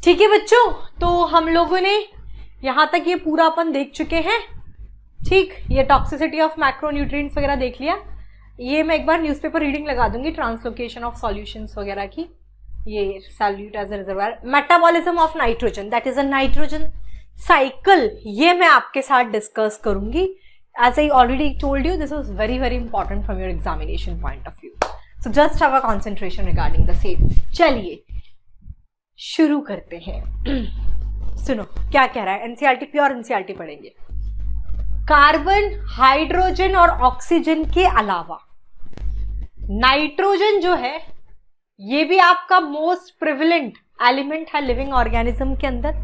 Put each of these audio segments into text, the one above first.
ठीक है बच्चों, तो हम लोगों ने यहाँ तक ये पूरा अपन देख चुके हैं। ठीक, ये टॉक्सिसिटी ऑफ मैक्रोन्यूट्रिएंट्स वगैरह देख लिया। ये मैं एक बार न्यूज़पेपर रीडिंग लगा दूंगी, ट्रांसलोकेशन ऑफ सॉल्यूशंस वगैरह की। ये solute as a reservoir, metabolism of nitrogen, that is a nitrogen cycle, ये मैं आपके साथ डिस्कस करूंगी। As I already told you, this is very very important from your examination point of view, so just have a concentration regarding the same. चलिए शुरू करते हैं। सुनो क्या कह रहा है, एनसीईआरटी प्योर एनसीईआरटी पढ़ेंगे। कार्बन, हाइड्रोजन और ऑक्सीजन के अलावा नाइट्रोजन जो है ये भी आपका मोस्ट प्रिविलेंट एलिमेंट है लिविंग ऑर्गेनिज्म के अंदर।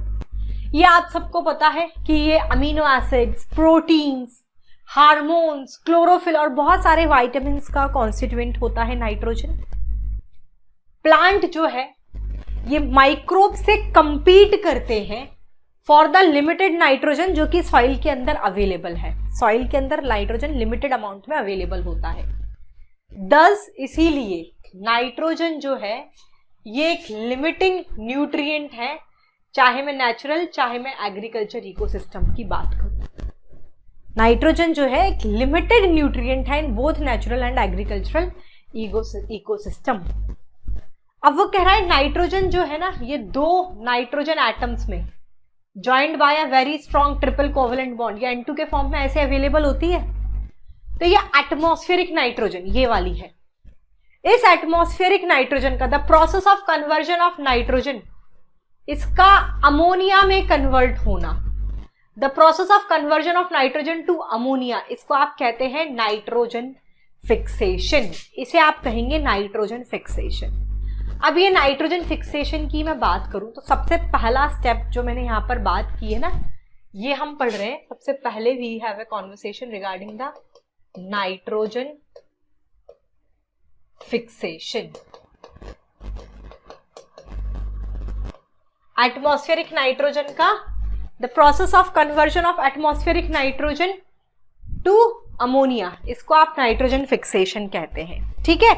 ये आप सबको पता है कि ये amino acids, proteins, hormones, chlorophyll और बहुत सारे विटामिन्स का कॉन्स्टिट्यूएंट होता है नाइट्रोजन। प्लांट जो है ये माइक्रोब से कंपीट करते हैं फॉर द लिमिटेड नाइट्रोजन जो कि सॉइल के अंदर अवेलेबल है। सॉइल के अंदर नाइट्रोजन लिमिटेड अमाउंट में अवेलेबल होता है। दस इसीलिए नाइट्रोजन जो है ये एक लिमिटिंग न्यूट्रिएंट है, चाहे मैं नेचुरल चाहे मैं एग्रीकल्चर इकोसिस्टम की बात करूं। नाइट्रोजन जो है एक लिमिटेड न्यूट्रिएंट है in both natural and agricultural ecosystem. अब वो कह रहा है नाइट्रोजन जो है ना, ये दो नाइट्रोजन एटम्स में joined bye a very strong triple covalent bond या N2 के फॉर्म में ऐसे अवेलेबल होती है। तो ये एटमॉस्फेरिक नाइट्रोजन ये वाली है। इस एटमॉस्फेरिक नाइट्रोजन का the process of conversion of nitrogen, इसका अमोनिया में कन्वर्ट होना, the process of conversion of nitrogen to ammonia, इसको आप कहते हैं नाइट्रोजन फिक्सेशन। इसे आप कहेंगे नाइट्रोजन फिक्सेशन। अब ये नाइट्रोजन फिक्सेशन की मैं बात करूं तो सबसे पहला स्टेप जो मैंने यहां पर बात की है ना, ये हम पढ़ रहे हैं। सबसे पहले we have a conversation regarding the nitrogen fixation. Atmospheric nitrogen का the process of conversion of atmospheric nitrogen to ammonia, इसको आप नाइट्रोजन फिक्सेशन कहते हैं। ठीक है,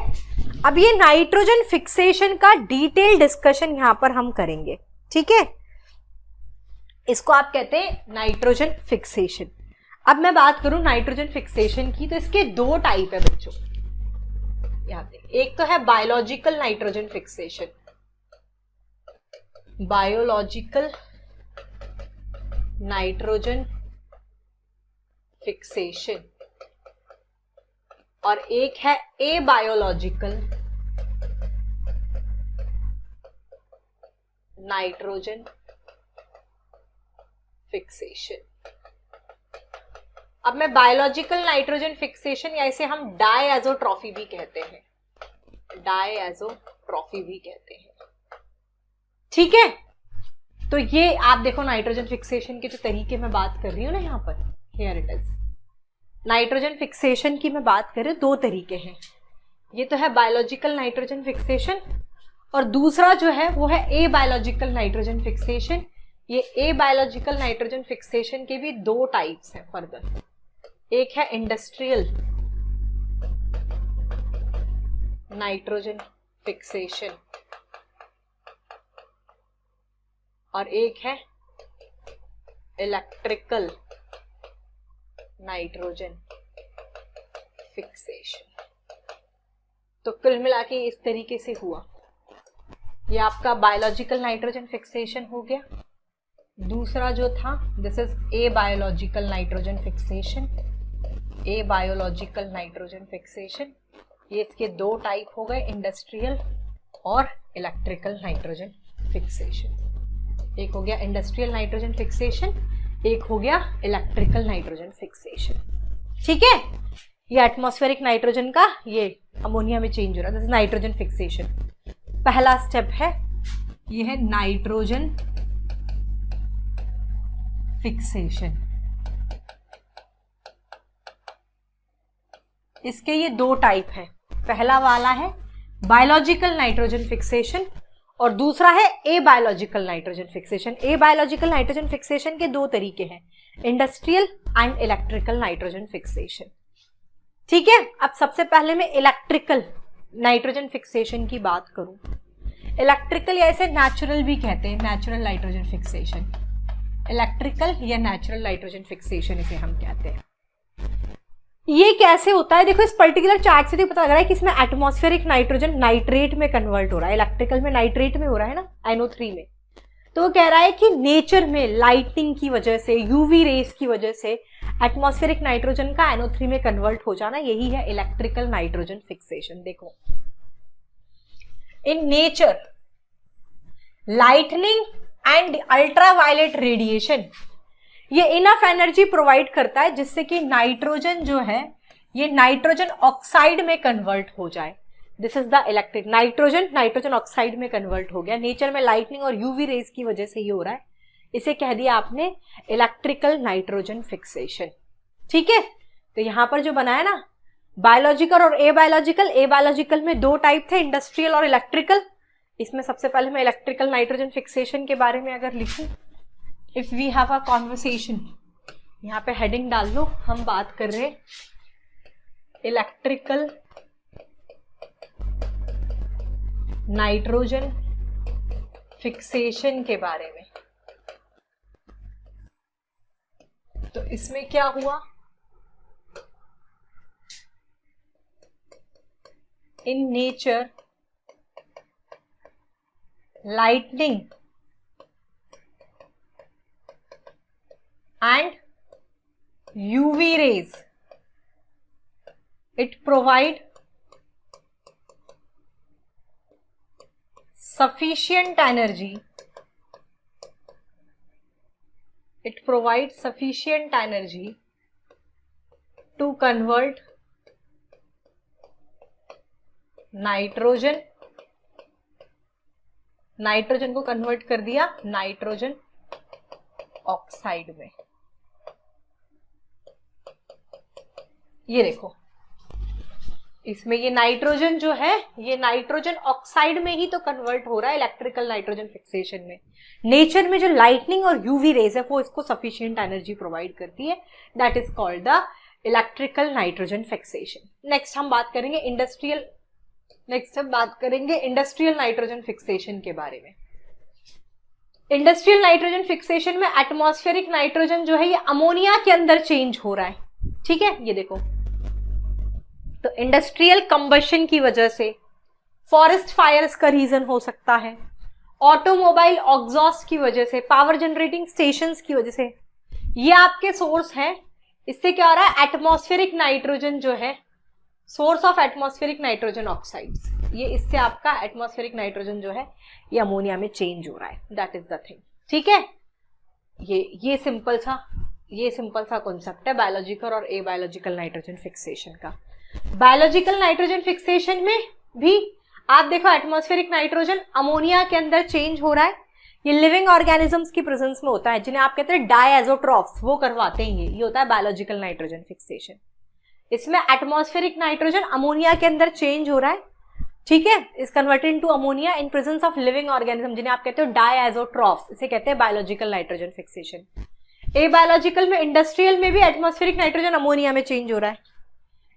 अब ये नाइट्रोजन फिक्सेशन का डिटेल डिस्कशन यहां पर हम करेंगे। ठीक है, इसको आप कहते हैं नाइट्रोजन फिक्सेशन। अब मैं बात करूं नाइट्रोजन फिक्सेशन की, तो इसके दो टाइप है बच्चों। यहां पे एक तो है biological nitrogen fixation, biological nitrogen fixation, और एक है एबायोलॉजिकल नाइट्रोजन फिक्सेशन। अब मैं बायोलॉजिकल नाइट्रोजन फिक्सेशन या इसे हम डायएज़ोट्रॉफी भी कहते हैं, डायएज़ोट्रॉफी भी कहते हैं। ठीक है, तो ये आप देखो नाइट्रोजन फिक्सेशन के जो तरीके मैं बात कर रही हूं ना यहाँ पर, here it is. Nitrogen fixation की मैं बात करें दो तरीके हैं। ये तो है बायोलॉजिकल नाइट्रोजन फिक्सेशन, और दूसरा जो है वो है एबायोलॉजिकल नाइट्रोजन फिक्सेशन। ये एबायोलॉजिकल नाइट्रोजन फिक्सेशन के भी दो टाइप्स हैं फर्दर। एक है इंडस्ट्रियल नाइट्रोजन फिक्सेशन और एक है इलेक्ट्रिकल नाइट्रोजन फिक्सेशन। तो कुल मिला के इस तरीके से हुआ। ये आपका बायोलॉजिकल नाइट्रोजन फिक्सेशन हो गया। दूसरा जो था this is abiological nitrogen fixation, abiological nitrogen fixation. ये इसके दो टाइप हो गए, इंडस्ट्रियल और इलेक्ट्रिकल नाइट्रोजन फिक्सेशन। एक हो गया इंडस्ट्रियल नाइट्रोजन फिक्सेशन, एक हो गया इलेक्ट्रिकल नाइट्रोजन फिक्सेशन। ठीक है, ये एटमॉस्फेरिक नाइट्रोजन का ये अमोनिया में चेंज हो रहा है, दिस इज नाइट्रोजन फिक्सेशन। पहला स्टेप है, ये है नाइट्रोजन फिक्सेशन। इसके ये दो टाइप है। पहला वाला है बायोलॉजिकल नाइट्रोजन फिक्सेशन और दूसरा है एबायोलॉजिकल nitrogen fixation. Abiological nitrogen fixation के दो तरीके हैं, industrial and electrical nitrogen fixation. ठीक है, अब सबसे पहले मैं इलेक्ट्रिकल नाइट्रोजन फिक्सेशन की बात करूं इलेक्ट्रिकल या इसे नेचुरल भी कहते हैं, नेचुरल नाइट्रोजन फिक्सेशन, इलेक्ट्रिकल या नेचुरल नाइट्रोजन फिक्सेशन इसे हम कहते हैं। ये कैसे होता है, देखो इस पर्टिकुलर चार्ट से तो पता लग रहा है कि इसमें एटमॉस्फेरिक नाइट्रोजन नाइट्रेट में कन्वर्ट हो रहा है, इलेक्ट्रिकल में नाइट्रेट में हो रहा है ना, NO3 में। तो वो कह रहा है कि नेचर में लाइटिंग की वजह से, यूवी रेस की वजह से एटमॉस्फेरिक नाइट्रोजन का NO3 में कन्वर्ट हो जाना, यही है इलेक्ट्रिकल नाइट्रोजन फिक्सेशन। देखो in nature lightning and ultraviolet radiation ये इनफ एनर्जी प्रोवाइड करता है जिससे कि नाइट्रोजन जो है ये नाइट्रोजन ऑक्साइड में कन्वर्ट हो जाए। This is the electric nitrogen oxide में कन्वर्ट हो गया, नेचर में लाइटनिंग और यूवी रेज की वजह से ये हो रहा है, इसे कह दिया आपने इलेक्ट्रिकल नाइट्रोजन फिक्सेशन। ठीक है, तो यहां पर जो बनाया ना बायोलॉजिकल और ए में दो टाइप थे, इंडस्ट्रियल और इलेक्ट्रिकल। इसमें सबसे पहले मैं इलेक्ट्रिकल नाइट्रोजन फिक्सेशन के बारे में अगर लिखूं, if we have a conversation, यहां पे हेडिंग डाल लो, हम बात कर रहे इलेक्ट्रिकल नाइट्रोजन फिक्सेशन के बारे में। तो इसमें क्या हुआ, in nature lightning and UV rays, it provide sufficient energy, it provides sufficient energy to convert nitrogen को कन्वर्ट कर दिया नाइट्रोजन ऑक्साइड में। ये देखो इसमें ये नाइट्रोजन जो है ये नाइट्रोजन ऑक्साइड में ही तो कन्वर्ट हो रहा है इलेक्ट्रिकल नाइट्रोजन फिक्सेशन में। नेचर में जो लाइटनिंग और यूवी रेज है वो इसको सफिशिएंट एनर्जी प्रोवाइड करती है, that is called the electrical nitrogen fixation. Next हम बात करेंगे इंडस्ट्रियल नाइट्रोजन फिक्सेशन के बारे में। इंडस्ट्रियल नाइट्रोजन फिक्सेशन में एटमॉस्फेरिक नाइट्रोजन जो है ये अमोनिया के अंदर चेंज हो रहा है। ठीक है, ये देखो, तो इंडस्ट्रियल कंबशन की वजह से, फॉरेस्ट फायर्स का रीजन हो सकता है, ऑटोमोबाइल एग्जॉस्ट की वजह से, पावर जनरेटिंग स्टेशंस की वजह से, ये आपके सोर्स हैं। इससे क्या हो रहा है, एटमॉस्फेरिक नाइट्रोजन जो है, source of atmospheric nitrogen oxides, ये इससे आपका एटमॉस्फेरिक नाइट्रोजन जो है ये अमोनिया में चेंज हो रहा है, दैट इज द थिंग। ठीक है, ये सिंपल सा कॉन्सेप्ट है बायोलॉजिकल और एबायोलॉजिकल नाइट्रोजन फिक्सेशन का। बायोलॉजिकल नाइट्रोजन फिक्सेशन में भी आप देखो एटमॉस्फेरिक नाइट्रोजन अमोनिया के अंदर चेंज हो रहा है। ये लिविंग ऑर्गेनिजम्स की प्रेजेंस में होता है, जिन्हें आप कहते हैं डायएजोट्रॉफ्स, वो करवाते हैं। ये होता है बायोलॉजिकल नाइट्रोजन फिक्सेशन। इसमें एटमॉस्फेरिक नाइट्रोजन अमोनिया के अंदर चेंज हो रहा है। ठीक है, is converted to ammonia in presence of living organism, जिन्हें आप कहते हो डायएजोट्रॉफ्स, इसे कहते हैं बायोलॉजिकल नाइट्रोजन फिक्सेशन। एबायोलॉजिकल में, इंडस्ट्रियल में भी एटमॉस्फेरिक नाइट्रोजन अमोनिया में चेंज हो रहा है।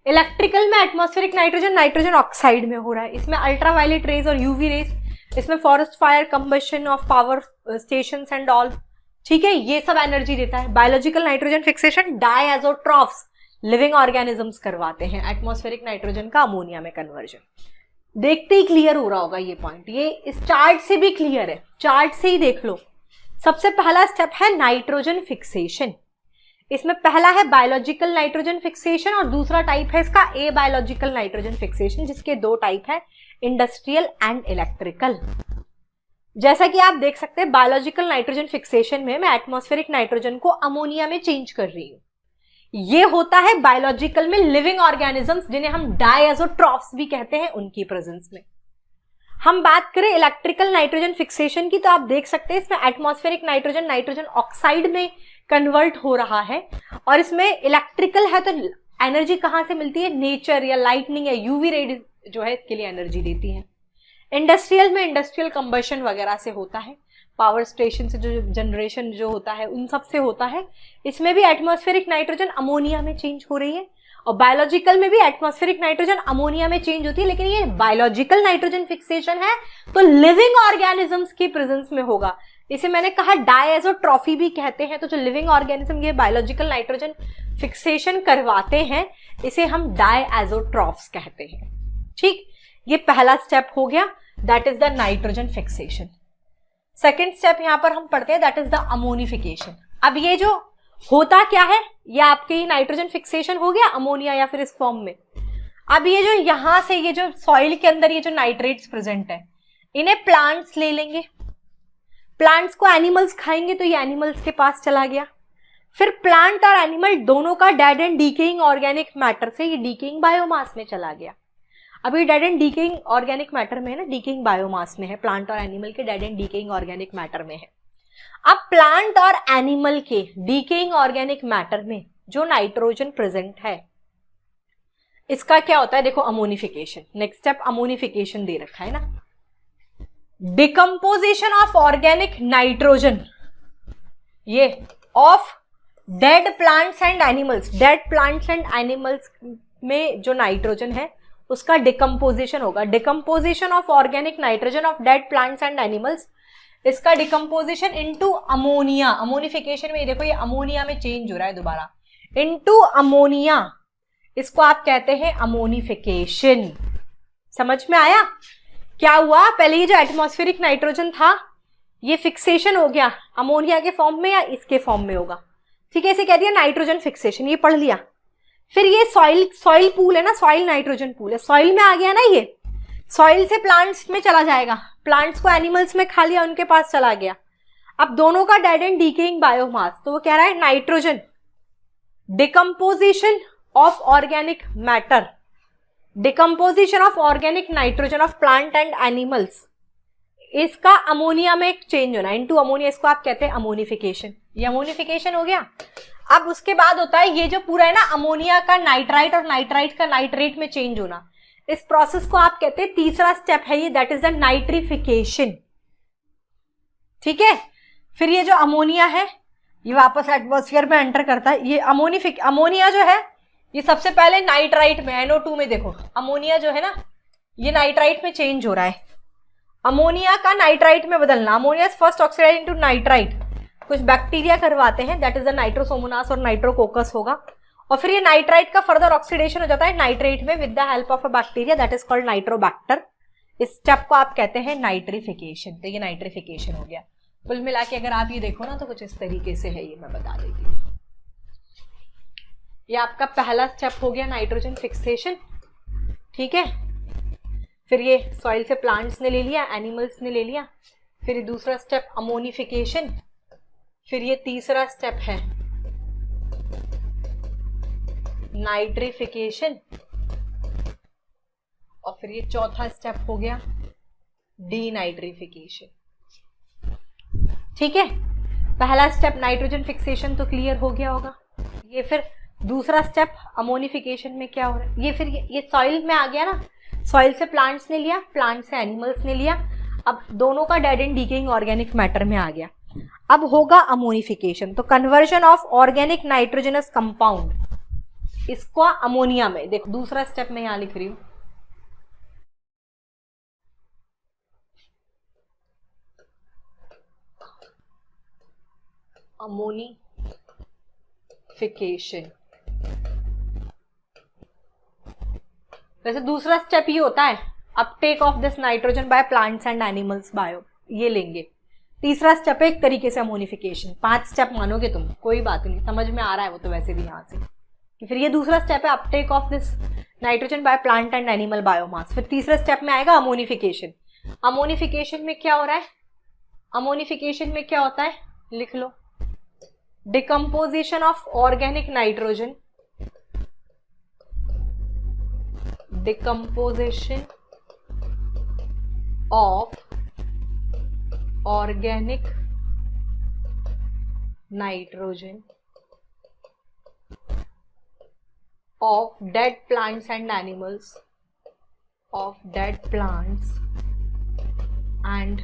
इलेक्ट्रिकल में एटमॉस्फेरिक नाइट्रोजन ऑक्साइड में हो रहा है। इसमें अल्ट्रावायलेट रेज और यूवी रेज, इसमें forest fire, combustion of power stations and all. ठीक है, ये सब एनर्जी देता है। Biological nitrogen fixation diazotrophs, living organisms करवाते हैं एटमॉस्फेरिक नाइट्रोजन का अमोनिया में कन्वर्जन। देखते ही क्लियर हो रहा होगा ये पॉइंट, ये इस चार्ट से भी क्लियर है, चार्ट से ही देख लो। सबसे पहला स्टेप है नाइट्रोजन फिक्सेशन। इसमें पहला है बायोलॉजिकल नाइट्रोजन फिक्सेशन और दूसरा टाइप है इसका एबायोलॉजिकल नाइट्रोजन फिक्सेशन, जिसके दो टाइप है, इंडस्ट्रियल एंड इलेक्ट्रिकल। जैसा कि आप देख सकते हैं बायोलॉजिकल नाइट्रोजन फिक्सेशन में मैं एटमॉस्फेरिक नाइट्रोजन को अमोनिया में चेंज कर रही हूं। ये होता है बायोलॉजिकल में लिविंग ऑर्गेनिजम्स, जिन्हें हम डायएजोट्रॉफ्स भी कहते हैं, उनकी प्रेजेंस में। हम बात करें इलेक्ट्रिकल नाइट्रोजन फिक्सेशन की, तो आप देख सकते हैं इसमें एटमॉस्फेरिक नाइट्रोजन ऑक्साइड में कन्वर्ट हो रहा है। और इसमें इलेक्ट्रिकल है तो एनर्जी कहां से मिलती है, नेचर या लाइटनिंग या यूवी रेज जो है इसके लिए एनर्जी देती है। इंडस्ट्रियल में इंडस्ट्रियल कंबशन वगैरह से होता है, पावर स्टेशन से जो जनरेशन जो होता है उन सब से होता है। इसमें भी एटमॉस्फेरिक नाइट्रोजन अमोनिया में चेंज हो रही है और बायोलॉजिकल में भी एटमॉस्फेरिक नाइट्रोजन अमोनिया में चेंज होती है, लेकिन ये बायोलॉजिकल नाइट्रोजन फिक्सेशन है तो लिविंग ऑर्गेनिजम्स की प्रेजेंस में होगा। इसे मैंने कहा डायएज़ोट्रॉफी भी कहते हैं। तो जो लिविंग ऑर्गेनिज्म ये बायोलॉजिकल नाइट्रोजन फिक्सेशन करवाते हैं इसे हम डायएज़ोट्रॉफ्स कहते हैं। ठीक, ये पहला स्टेप हो गया, that is the nitrogen fixation. Second step यहां पर हम पढ़ते हैं, दैट इज द अमोनिफिकेशन। अब ये जो होता क्या है, ये आपके नाइट्रोजन फिक्सेशन हो गया अमोनिया या फिर इस फॉर्म में। अब ये जो यहां से ये जो सॉइल के अंदर ये जो नाइट्रेट्स प्रेजेंट है इन्हें प्लांट्स ले लेंगे, प्लांट्स को एनिमल्स खाएंगे तो ये एनिमल्स के पास चला गया। फिर प्लांट और एनिमल दोनों का dead and decaying organic matter से ये डीकेइंग बायोमास में चला गया। अभी dead and decaying organic matter में है ना, डीकेइंग बायोमास में है, प्लांट और एनिमल के dead and decaying organic matter में है। अब प्लांट और एनिमल के डीकेइंग ऑर्गेनिक मैटर में जो नाइट्रोजन प्रेजेंट है इसका क्या होता है, देखो अमोनिफिकेशन। नेक्स्ट स्टेप अमोनिफिकेशन दे रखा है ना, डिकम्पोजिशन ऑफ ऑर्गेनिक नाइट्रोजन ये of dead plants and animals. Dead plants and animals में जो नाइट्रोजन है उसका डिकम्पोजिशन होगा। Decomposition of organic nitrogen of dead plants and animals, इसका डिकम्पोजिशन इनटू अमोनिया। अमोनिफिकेशन में देखो ये अमोनिया में चेंज हो रहा है दोबारा, इनटू अमोनिया, इसको आप कहते हैं अमोनिफिकेशन। समझ में आया क्या हुआ? पहले ये जो एटमॉस्फेरिक नाइट्रोजन था ये फिक्सेशन हो गया अमोनिया के फॉर्म में या इसके फॉर्म में होगा, ठीक है, इसे कह दिया नाइट्रोजन फिक्सेशन, ये पढ़ लिया। फिर ये सॉइल पूल है ना, सॉइल नाइट्रोजन पूल है, सॉइल में आ गया ना, ये सॉइल से प्लांट्स में चला जाएगा, प्लांट्स को एनिमल्स में खा लिया, उनके पास चला गया। अब दोनों का डेड एंड डीकेइंग बायोमास, तो वो कह रहा है nitrogen decomposition of organic matter, decomposition of organic nitrogen of plant and animals, इसका अमोनिया में चेंज होना इनटू अमोनिया, इसको आप कहते हैं अमोनिफिकेशन। ये अमोनिफिकेशन हो गया। अब उसके बाद होता है ये जो पूरा है ना अमोनिया का नाइट्राइट और नाइट्राइट का नाइट्रेट में चेंज होना, इस प्रोसेस को आप कहते हैं, तीसरा स्टेप है ये, दैट इज द नाइट्रिफिकेशन। ठीक है, फिर ये जो अमोनिया है ये वापस एटमॉस्फेयर में एंटर करता है। ये अमोनिया जो है ये सबसे पहले नाइट्राइट में NO2 में, देखो अमोनिया जो है ना ये नाइट्राइट में चेंज हो रहा है, अमोनिया का नाइट्राइट में बदलना। Ammonia first oxidise into nitrite, कुछ बैक्टीरिया करवाते हैं, दैट इज द नाइट्रोसोमोनास और नाइट्रोकोकस होगा, और फिर ये नाइट्राइट का फर्दर ऑक्सीडेशन हो जाता है नाइट्रेट में with the help of a bacteria that is called Nitrobacter. इस स्टेप को आप कहते हैं नाइट्रिफिकेशन। तो ये नाइट्रिफिकेशन हो गया। कुल मिला के अगर आप ये देखो ना तो कुछ इस तरीके से है, ये मैं बता देती हूँ। ये आपका पहला स्टेप हो गया नाइट्रोजन फिक्सेशन, ठीक है। फिर ये सॉइल से प्लांट्स ने ले लिया, एनिमल्स ने ले लिया। फिर दूसरा स्टेप अमोनिफिकेशन, फिर ये तीसरा स्टेप है नाइट्रिफिकेशन, और फिर ये चौथा स्टेप हो गया डीनाइट्रिफिकेशन। ठीक है, पहला स्टेप नाइट्रोजन फिक्सेशन तो क्लियर हो गया होगा। ये फिर दूसरा स्टेप अमोनिफिकेशन में क्या हो रहा है, ये फिर ये सॉइल में आ गया ना, सॉइल से प्लांट्स ने लिया, प्लांट से एनिमल्स ने लिया, अब दोनों का dead and decaying organic matter में आ गया। अब होगा अमोनिफिकेशन, तो conversion of organic nitrogenous compound इसको अमोनिया में। देखो दूसरा स्टेप मैं यहां लिख रही हूं, अमोनिफिकेशन। वैसे दूसरा स्टेप ये होता है Uptake of this nitrogen by plants and animals bio, ये लेंगे। तीसरा स्टेप है एक तरीके से अमोनिफिकेशन। 5 स्टेप मानोगे तुम, कोई बात नहीं, समझ में आ रहा है वो तो वैसे भी यहां से। फिर ये दूसरा स्टेप है Uptake of this nitrogen by plant and animal biomass. फिर तीसरे स्टेप में आएगा अमोनिफिकेशन। अमोनिफिकेशन में क्या हो रहा है, अमोनिफिकेशन में क्या होता है लिख लो, decomposition of organic nitrogen, decomposition of organic nitrogen of dead plants and animals, of dead plants and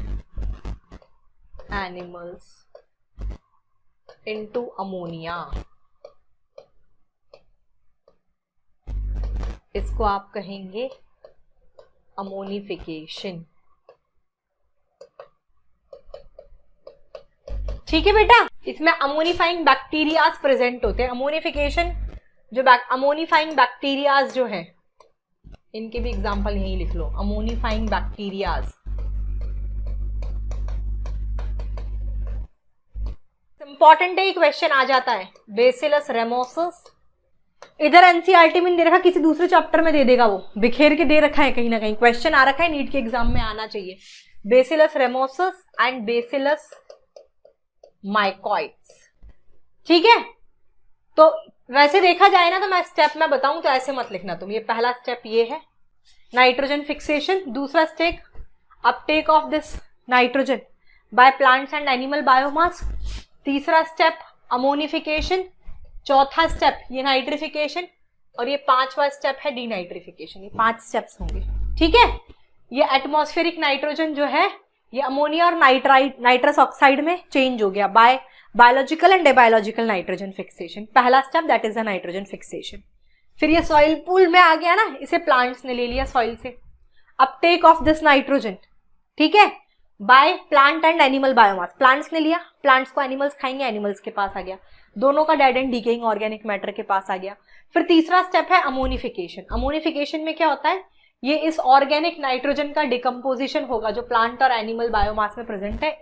animals into ammonia. इसको आप कहेंगे अमोनिफिकेशन। ठीक है बेटा, इसमें अमोनिफाइंग बैक्टीरियाज प्रेजेंट होते हैं। अमोनिफिकेशन जो अमोनिफाइंग बैक्टीरियाज जो है, इनके भी एग्जांपल यही लिख लो, अमोनिफाइंग बैक्टीरियाज। इंपॉर्टेंट है, क्वेश्चन आ जाता है, बेसिलस रेमोसस। इधर एनसीईआरटी में दे रखा, किसी दूसरे चैप्टर में दे देगा, वो बिखेर के दे रखा है, कहीं ना कहीं क्वेश्चन आ रखा है, नीट के एग्जाम में आना चाहिए। Bacillus ramosus and Bacillus mycoides. ठीक है, तो वैसे देखा जाए ना तो मैं स्टेप में बताऊं तो ऐसे मत लिखना तुम। ये पहला स्टेप ये है नाइट्रोजन फिक्सेशन, दूसरा step Uptake of this nitrogen by plants and animal biomass, तीसरा स्टेप अमोनिफिकेशन, चौथा स्टेप ये नाइट्रिफिकेशन, और ये पांचवा स्टेप है डीनाइट्रिफिकेशन। ये 5 स्टेप्स होंगे। ठीक है, ये एटमॉस्फेरिक नाइट्रोजन जो है ये अमोनिया और नाइट्रस ऑक्साइड में चेंज हो गया by biological and abiological nitrogen fixation. पहला step that is the nitrogen fixation. फिर ये सॉइल पूल में आ गया ना, इसे प्लांट्स ने ले लिया सॉइल से। अपटेक ऑफ दिस नाइट्रोजन, ठीक है, by plant and animal biomass. Plants ने लिया, प्लांट्स को एनिमल्स खाएंगे, एनिमल्स के पास आ गया, दोनों का dead and decaying organic matter के पास आ गया। फिर तीसरा स्टेप है अमोनिफिकेशन। अमोनिफिकेशन में क्या होता है, ये इस ऑर्गेनिक नाइट्रोजन का डिकम्पोजिशन होगा जो प्लांट और एनिमल बायोमास में प्रेजेंट है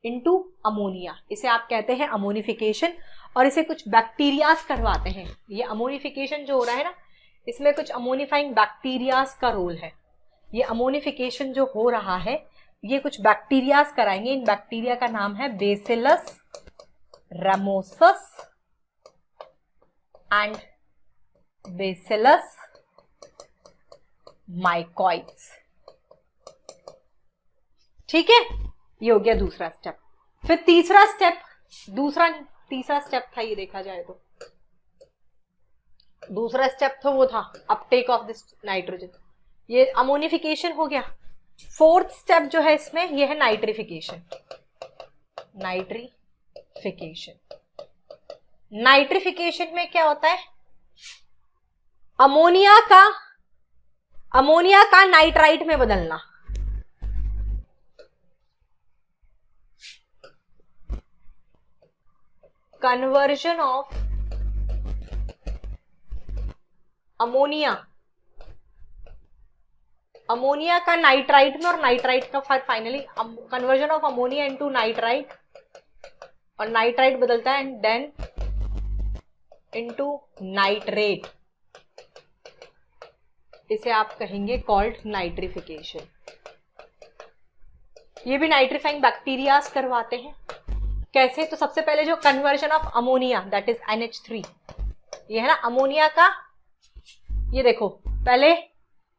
इनटू अमोनिया। इसे आप कहते हैं अमोनिफिकेशन, और इसे कुछ बैक्टीरियाज करवाते हैं। ये अमोनिफिकेशन जो हो रहा है ना, इसमें कुछ अमोनिफाइंग बैक्टीरियाज का रोल है। ये अमोनिफिकेशन जो हो रहा है ये कुछ बैक्टीरियाज कराएंगे। इन बैक्टीरिया का नाम है bacillus ramosus and Bacillus mycoides. ठीक है, ये हो गया दूसरा स्टेप। फिर तीसरा स्टेप, तीसरा स्टेप था ये, देखा जाए तो दूसरा स्टेप तो वो था अपटेक ऑफ दिस नाइट्रोजन, ये अमोनिफिकेशन हो गया। फोर्थ स्टेप जो है इसमें ये है नाइट्रिफिकेशन। नाइट्रिफिकेशन में क्या होता है, अमोनिया का नाइट्राइट में बदलना। कन्वर्जन ऑफ अमोनिया का नाइट्राइट में, और नाइट्राइट का finally conversion of ammonia into nitrite, और नाइट्राइट बदलता है एंड देन इनटू नाइट्रेट। इसे आप कहेंगे कॉल्ड नाइट्रिफिकेशन। ये भी नाइट्रीफाइंग बैक्टीरियाज करवाते हैं। कैसे, तो सबसे पहले जो conversion of ammonia that is NH3, ये है ना अमोनिया का, ये देखो पहले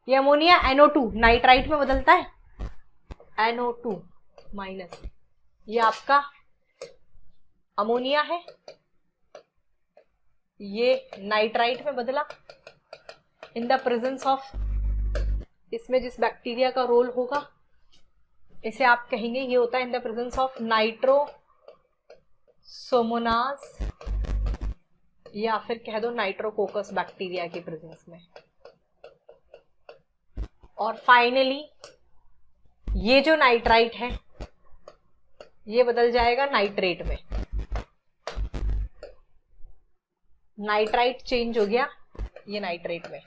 ये अमोनिया NO2 नाइट्राइट में बदलता है, NO2 माइनस, ये आपका अमोनिया है, ये नाइट्राइट में बदला इन द प्रेजेंस ऑफ, इसमें जिस बैक्टीरिया का रोल होगा इसे आप कहेंगे, ये होता है in the presence of Nitrosomonas, या फिर कह दो नाइट्रोकोकस बैक्टीरिया के प्रेजेंस में। और फाइनली ये जो नाइट्राइट है ये बदल जाएगा नाइट्रेट में। नाइट्राइट चेंज हो गया ये नाइट्रेट में,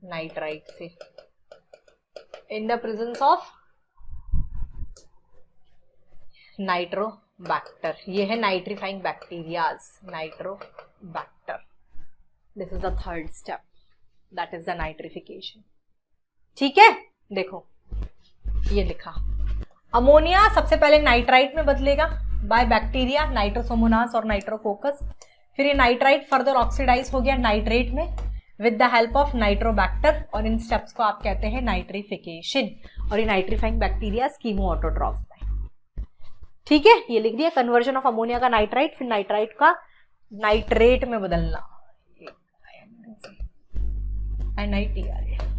नाइट्राइट से इन द प्रेजेंस ऑफ नाइट्रोबैक्टर। ये है nitrifying bacterias, Nitrobacter. This is the third step that is the nitrification. ठीक है, देखो ये लिखा, अमोनिया सबसे पहले नाइट्राइट में बदलेगा बाय बैक्टीरिया नाइट्रोसोमोनास और नाइट्रोकोकस, फिर ये नाइट्राइट फर्दर ऑक्सीडाइज हो गया नाइट्रेट में with the help of Nitrobacter, और इन स्टेप्स को आप कहते हैं नाइट्रिफिकेशन। और ये नाइट्रीफाइंग बैक्टीरिया कीमो ऑटोट्रॉफ्स है। ठीक है, ये लिख दिया, कन्वर्जन ऑफ अमोनिया का नाइट्राइट, फिर नाइट्राइट का नाइट्रेट में बदलना,